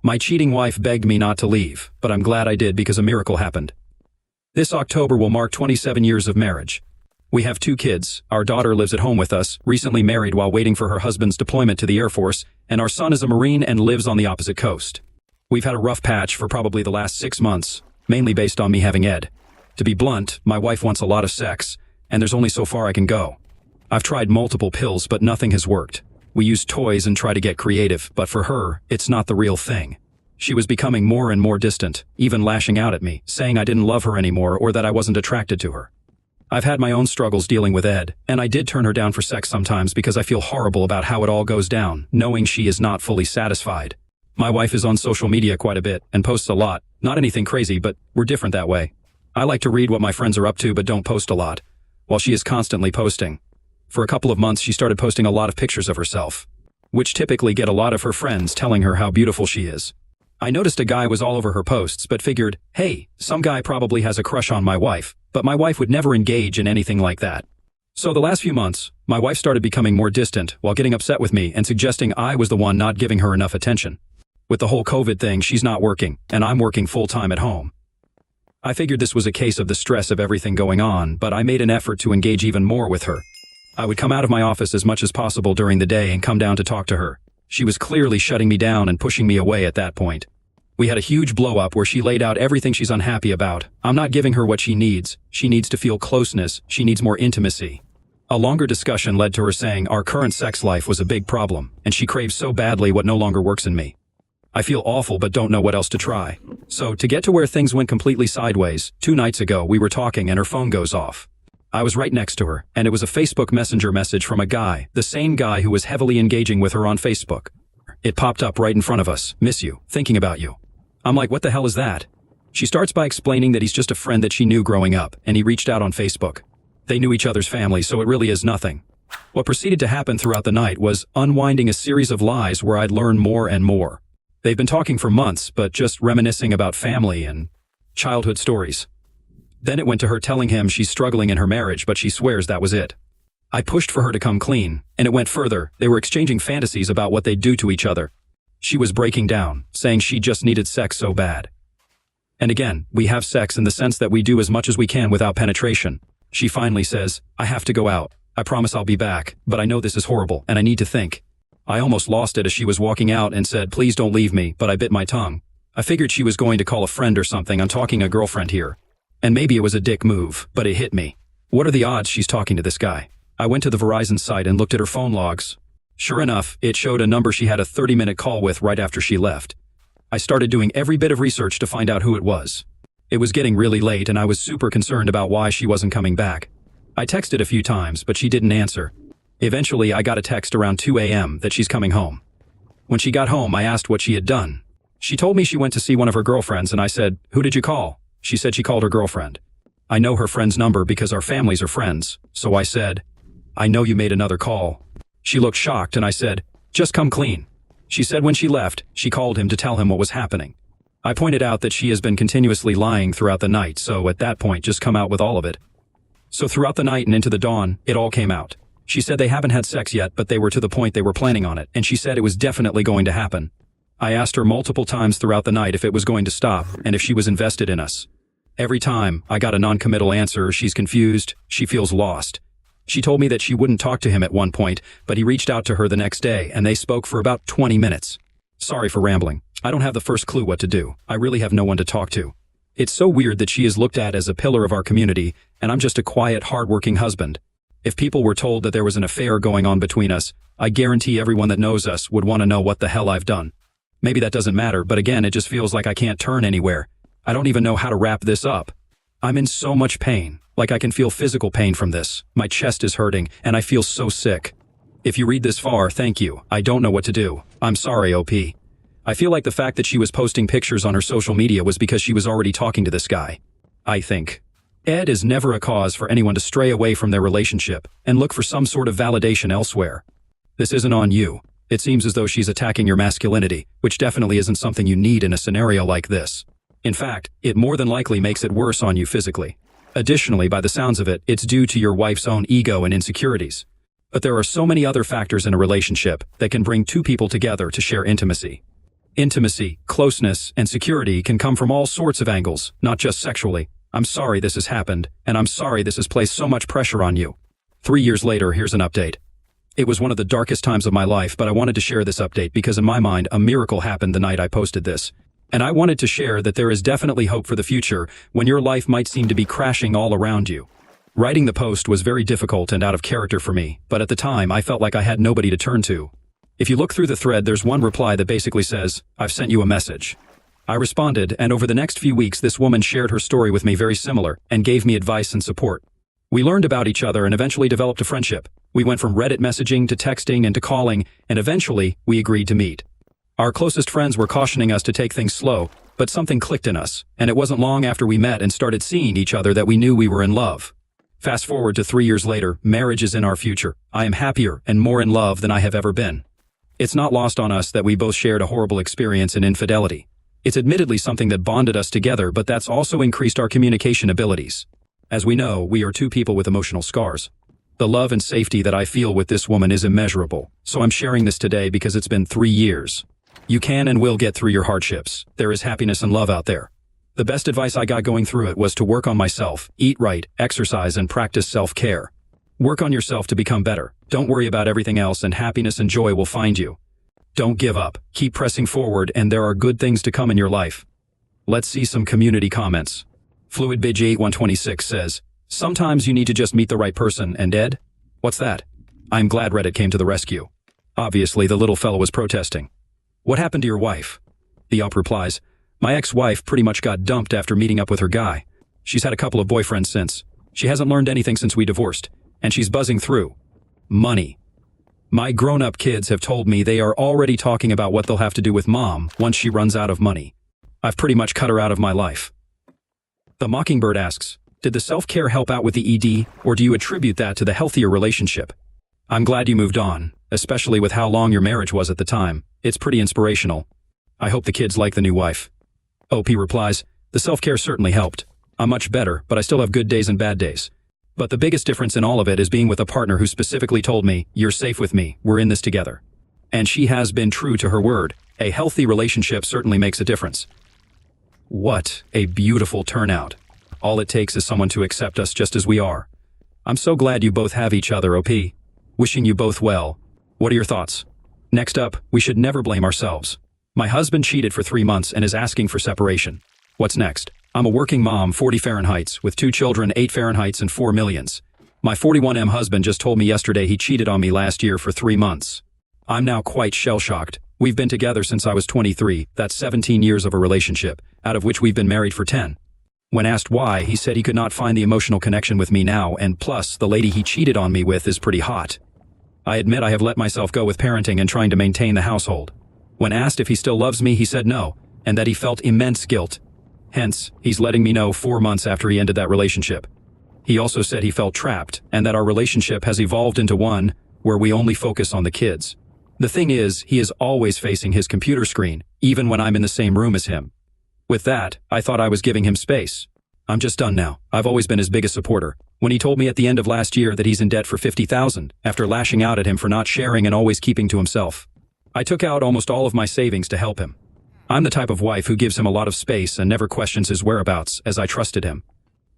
My cheating wife begged me not to leave, but I'm glad I did because a miracle happened. This October will mark 27 years of marriage. We have 2 kids. Our daughter lives at home with us, recently married while waiting for her husband's deployment to the Air Force, and our son is a Marine and lives on the opposite coast. We've had a rough patch for probably the last 6 months, mainly based on me having Ed. To be blunt, my wife wants a lot of sex, and there's only so far I can go. I've tried multiple pills, but nothing has worked. We use toys and try to get creative, but for her, it's not the real thing. She was becoming more and more distant, even lashing out at me, saying I didn't love her anymore or that I wasn't attracted to her. I've had my own struggles dealing with Ed, and I did turn her down for sex sometimes because I feel horrible about how it all goes down, knowing she is not fully satisfied. My wife is on social media quite a bit and posts a lot, not anything crazy, but we're different that way. I like to read what my friends are up to but don't post a lot, while she is constantly posting. For a couple of months she started posting a lot of pictures of herself, which typically get a lot of her friends telling her how beautiful she is. I noticed a guy was all over her posts but figured, hey, some guy probably has a crush on my wife, but my wife would never engage in anything like that. So the last few months, my wife started becoming more distant while getting upset with me and suggesting I was the one not giving her enough attention. With the whole COVID thing, she's not working, and I'm working full-time at home. I figured this was a case of the stress of everything going on, but I made an effort to engage even more with her. I would come out of my office as much as possible during the day and come down to talk to her. She was clearly shutting me down and pushing me away at that point. We had a huge blow-up where she laid out everything she's unhappy about. I'm not giving her what she needs. She needs to feel closeness. She needs more intimacy. A longer discussion led to her saying our current sex life was a big problem, and she craves so badly what no longer works in me. I feel awful but don't know what else to try. So, to get to where things went completely sideways, 2 nights ago we were talking and her phone goes off. I was right next to her, and it was a Facebook Messenger message from a guy, the same guy who was heavily engaging with her on Facebook. It popped up right in front of us. Miss you. Thinking about you. I'm like, what the hell is that? She starts by explaining that he's just a friend that she knew growing up, and he reached out on Facebook. They knew each other's families, so it really is nothing. What proceeded to happen throughout the night was unwinding a series of lies where I'd learn more and more. They've been talking for months, but just reminiscing about family and childhood stories. Then it went to her telling him she's struggling in her marriage, but she swears that was it. I pushed for her to come clean, and it went further. They were exchanging fantasies about what they'd do to each other. She was breaking down, saying she just needed sex so bad. And again, we have sex in the sense that we do as much as we can without penetration. She finally says, I have to go out. I promise I'll be back, but I know this is horrible, and I need to think. I almost lost it as she was walking out and said, please don't leave me, but I bit my tongue. I figured she was going to call a friend or something. I'm talking a girlfriend here. And maybe it was a dick move, but it hit me. What are the odds she's talking to this guy? I went to the Verizon site and looked at her phone logs. Sure enough, it showed a number she had a 30-minute call with right after she left. I started doing every bit of research to find out who it was. It was getting really late and I was super concerned about why she wasn't coming back. I texted a few times, but she didn't answer. Eventually, I got a text around 2 a.m. that she's coming home. When she got home, I asked what she had done. She told me she went to see one of her girlfriends and I said, who did you call? She said she called her girlfriend. I know her friend's number because our families are friends, so I said, I know you made another call. She looked shocked and I said, just come clean. She said when she left, she called him to tell him what was happening. I pointed out that she has been continuously lying throughout the night, so at that point just come out with all of it. So throughout the night and into the dawn, it all came out. She said they haven't had sex yet, but they were to the point they were planning on it, and she said it was definitely going to happen. I asked her multiple times throughout the night if it was going to stop and if she was invested in us. Every time, I got a non-committal answer. She's confused, she feels lost. She told me that she wouldn't talk to him at one point, but he reached out to her the next day and they spoke for about 20 minutes. Sorry for rambling. I don't have the first clue what to do. I really have no one to talk to. It's so weird that she is looked at as a pillar of our community, and I'm just a quiet, hardworking husband. If people were told that there was an affair going on between us, I guarantee everyone that knows us would want to know what the hell I've done. Maybe that doesn't matter, but again, it just feels like I can't turn anywhere. I don't even know how to wrap this up. I'm in so much pain. Like I can feel physical pain from this. My chest is hurting, and I feel so sick. If you read this far, thank you. I don't know what to do. I'm sorry, OP. I feel like the fact that she was posting pictures on her social media was because she was already talking to this guy. I think. Ed is never a cause for anyone to stray away from their relationship and look for some sort of validation elsewhere. This isn't on you. It seems as though she's attacking your masculinity, which definitely isn't something you need in a scenario like this. In fact, it more than likely makes it worse on you physically. Additionally, by the sounds of it, it's due to your wife's own ego and insecurities. But there are so many other factors in a relationship that can bring two people together to share intimacy. Intimacy, closeness, and security can come from all sorts of angles, not just sexually. I'm sorry this has happened, and I'm sorry this has placed so much pressure on you. 3 years later, here's an update. It was one of the darkest times of my life, but I wanted to share this update because in my mind, a miracle happened the night I posted this. And I wanted to share that there is definitely hope for the future when your life might seem to be crashing all around you. Writing the post was very difficult and out of character for me, but at the time I felt like I had nobody to turn to. If you look through the thread, there's one reply that basically says, "I've sent you a message." I responded, and over the next few weeks this woman shared her story with me very similar and gave me advice and support. We learned about each other and eventually developed a friendship. We went from Reddit messaging to texting and to calling, and eventually we agreed to meet. Our closest friends were cautioning us to take things slow, but something clicked in us, and it wasn't long after we met and started seeing each other that we knew we were in love. Fast forward to 3 years later, marriage is in our future. I am happier and more in love than I have ever been. It's not lost on us that we both shared a horrible experience in infidelity. It's admittedly something that bonded us together, but that's also increased our communication abilities. As we know, we are two people with emotional scars. The love and safety that I feel with this woman is immeasurable, so I'm sharing this today because it's been 3 years. You can and will get through your hardships. There is happiness and love out there. The best advice I got going through it was to work on myself, eat right, exercise, and practice self-care. Work on yourself to become better. Don't worry about everything else, and happiness and joy will find you. Don't give up. Keep pressing forward, and there are good things to come in your life. Let's see some community comments. FluidBidge8126 says, "Sometimes you need to just meet the right person, and Ed? What's that? I'm glad Reddit came to the rescue." Obviously, the little fellow was protesting. "What happened to your wife?" The up replies, "My ex-wife pretty much got dumped after meeting up with her guy. She's had a couple of boyfriends since. She hasn't learned anything since we divorced, and she's buzzing through money. My grown-up kids have told me they are already talking about what they'll have to do with mom once she runs out of money. I've pretty much cut her out of my life." The Mockingbird asks, "Did the self-care help out with the ED, or do you attribute that to the healthier relationship?" I'm glad you moved on, especially with how long your marriage was at the time. It's pretty inspirational. I hope the kids like the new wife. OP replies, "The self-care certainly helped. I'm much better, but I still have good days and bad days. But the biggest difference in all of it is being with a partner who specifically told me, 'You're safe with me, we're in this together.' And she has been true to her word. A healthy relationship certainly makes a difference." What a beautiful turnout. All it takes is someone to accept us just as we are. I'm so glad you both have each other, OP. Wishing you both well. What are your thoughts? Next up, we should never blame ourselves. My husband cheated for 3 months and is asking for separation. What's next? I'm a working mom, 40 Fahrenheit, with 2 children, 8 Fahrenheit and 4 millions. My 41M husband just told me yesterday he cheated on me last year for 3 months. I'm now quite shell-shocked. We've been together since I was 23, that's 17 years of a relationship, out of which we've been married for 10. When asked why, he said he could not find the emotional connection with me now, and plus, the lady he cheated on me with is pretty hot. I admit I have let myself go with parenting and trying to maintain the household. When asked if he still loves me, he said no, and that he felt immense guilt. Hence, he's letting me know 4 months after he ended that relationship. He also said he felt trapped, and that our relationship has evolved into one where we only focus on the kids. The thing is, he is always facing his computer screen, even when I'm in the same room as him. With that, I thought I was giving him space. I'm just done now. I've always been his biggest supporter. When he told me at the end of last year that he's in debt for $50,000, after lashing out at him for not sharing and always keeping to himself, I took out almost all of my savings to help him. I'm the type of wife who gives him a lot of space and never questions his whereabouts, as I trusted him.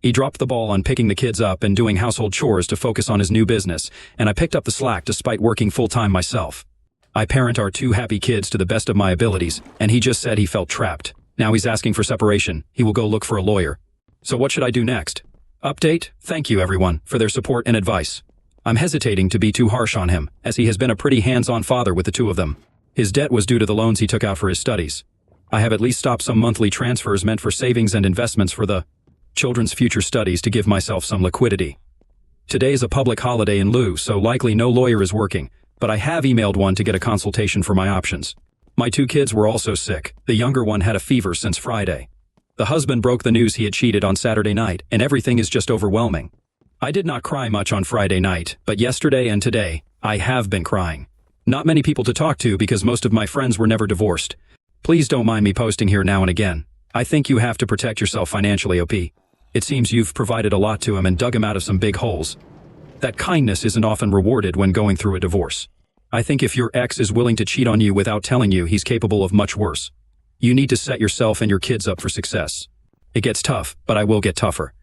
He dropped the ball on picking the kids up and doing household chores to focus on his new business, and I picked up the slack despite working full-time myself. I parent our 2 happy kids to the best of my abilities, and he just said he felt trapped. Now he's asking for separation. He will go look for a lawyer. So what should I do next? Update: thank you everyone for their support and advice. I'm hesitating to be too harsh on him, as he has been a pretty hands-on father with the 2 of them. His debt was due to the loans he took out for his studies. I have at least stopped some monthly transfers meant for savings and investments for the children's future studies to give myself some liquidity. Today is a public holiday in lieu, so likely no lawyer is working, but I have emailed one to get a consultation for my options. My 2 kids were also sick. The younger one had a fever since Friday. The husband broke the news he had cheated on Saturday night, and everything is just overwhelming. I did not cry much on Friday night, but yesterday and today, I have been crying. Not many people to talk to because most of my friends were never divorced. Please don't mind me posting here now and again. I think you have to protect yourself financially, OP. It seems you've provided a lot to him and dug him out of some big holes. That kindness isn't often rewarded when going through a divorce. I think if your ex is willing to cheat on you without telling you, he's capable of much worse. You need to set yourself and your kids up for success. It gets tough, but I will get tougher.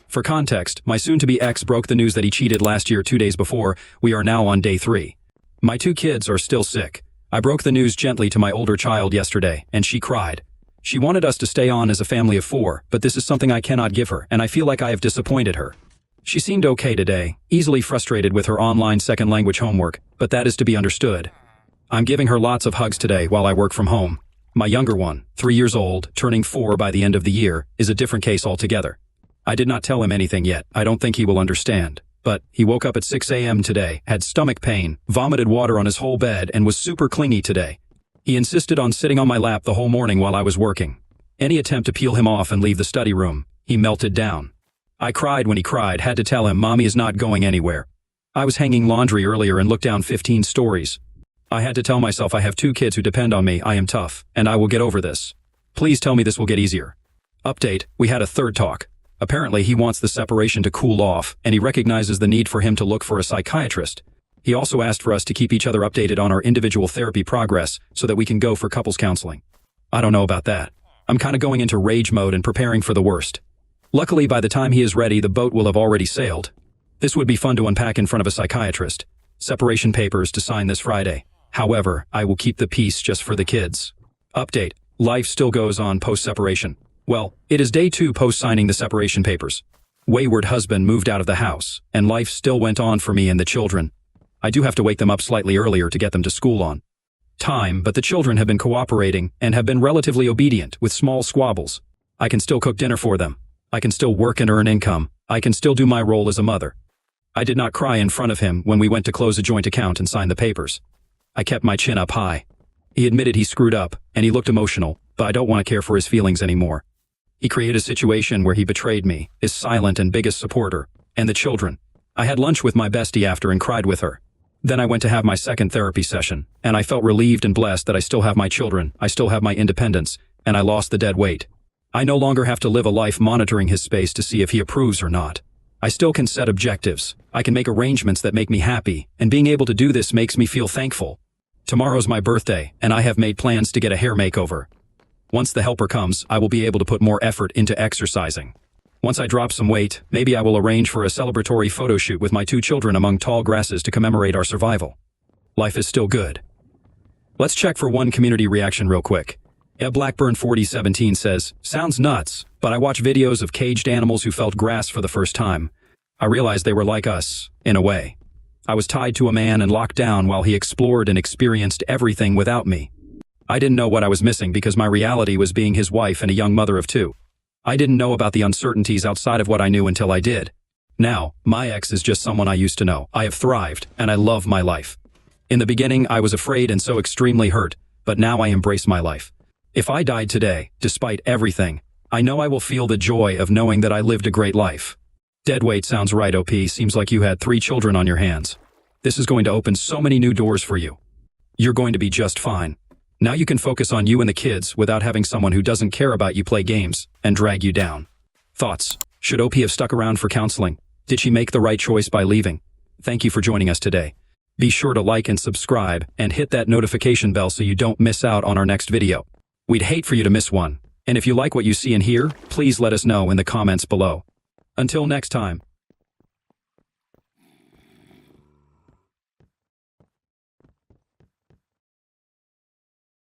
For context, my soon-to-be ex broke the news that he cheated last year 2 days before. We are now on day 3. My 2 kids are still sick. I broke the news gently to my older child yesterday, and she cried. She wanted us to stay on as a family of 4, but this is something I cannot give her, and I feel like I have disappointed her. She seemed okay today, easily frustrated with her online second language homework, but that is to be understood. I'm giving her lots of hugs today while I work from home. My younger one, 3 years old, turning 4 by the end of the year, is a different case altogether. I did not tell him anything yet. I don't think he will understand. But he woke up at 6 a.m. today, had stomach pain, vomited water on his whole bed, and was super clingy today. He insisted on sitting on my lap the whole morning while I was working. Any attempt to peel him off and leave the study room, he melted down. I cried when he cried, had to tell him Mommy is not going anywhere. I was hanging laundry earlier and looked down 15 stories. I had to tell myself I have 2 kids who depend on me. I am tough, and I will get over this. Please tell me this will get easier. Update, we had a third talk. Apparently he wants the separation to cool off, and he recognizes the need for him to look for a psychiatrist. He also asked for us to keep each other updated on our individual therapy progress so that we can go for couples counseling. I don't know about that. I'm kind of going into rage mode and preparing for the worst. Luckily, by the time he is ready, the boat will have already sailed. This would be fun to unpack in front of a psychiatrist. Separation papers to sign this Friday. However, I will keep the peace just for the kids. Update, life still goes on post-separation. Well, it is day 2 post-signing the separation papers. Wayward husband moved out of the house, and life still went on for me and the children. I do have to wake them up slightly earlier to get them to school on time, but the children have been cooperating and have been relatively obedient with small squabbles. I can still cook dinner for them. I can still work and earn income. I can still do my role as a mother. I did not cry in front of him when we went to close a joint account and sign the papers. I kept my chin up high. He admitted he screwed up, and he looked emotional, but I don't want to care for his feelings anymore. He created a situation where he betrayed me, his silent and biggest supporter, and the children. I had lunch with my bestie after and cried with her. Then I went to have my second therapy session, and I felt relieved and blessed that I still have my children, I still have my independence, and I lost the dead weight. I no longer have to live a life monitoring his space to see if he approves or not. I still can set objectives. I can make arrangements that make me happy, and being able to do this makes me feel thankful. Tomorrow's my birthday, and I have made plans to get a hair makeover. Once the helper comes, I will be able to put more effort into exercising. Once I drop some weight, maybe I will arrange for a celebratory photo shoot with my 2 children among tall grasses to commemorate our survival. Life is still good. Let's check for one community reaction real quick. Blackburn4017 says, sounds nuts, but I watch videos of caged animals who felt grass for the first time. I realized they were like us, in a way. I was tied to a man and locked down while he explored and experienced everything without me. I didn't know what I was missing because my reality was being his wife and a young mother of 2. I didn't know about the uncertainties outside of what I knew until I did. Now, my ex is just someone I used to know. I have thrived, and I love my life. In the beginning, I was afraid and so extremely hurt, but now I embrace my life. If I died today, despite everything, I know I will feel the joy of knowing that I lived a great life. Deadweight sounds right, OP. Seems like you had 3 children on your hands. This is going to open so many new doors for you. You're going to be just fine. Now you can focus on you and the kids without having someone who doesn't care about you play games and drag you down. Thoughts? Should OP have stuck around for counseling? Did she make the right choice by leaving? Thank you for joining us today. Be sure to like and subscribe and hit that notification bell so you don't miss out on our next video. We'd hate for you to miss one. And if you like what you see and hear, please let us know in the comments below. Until next time.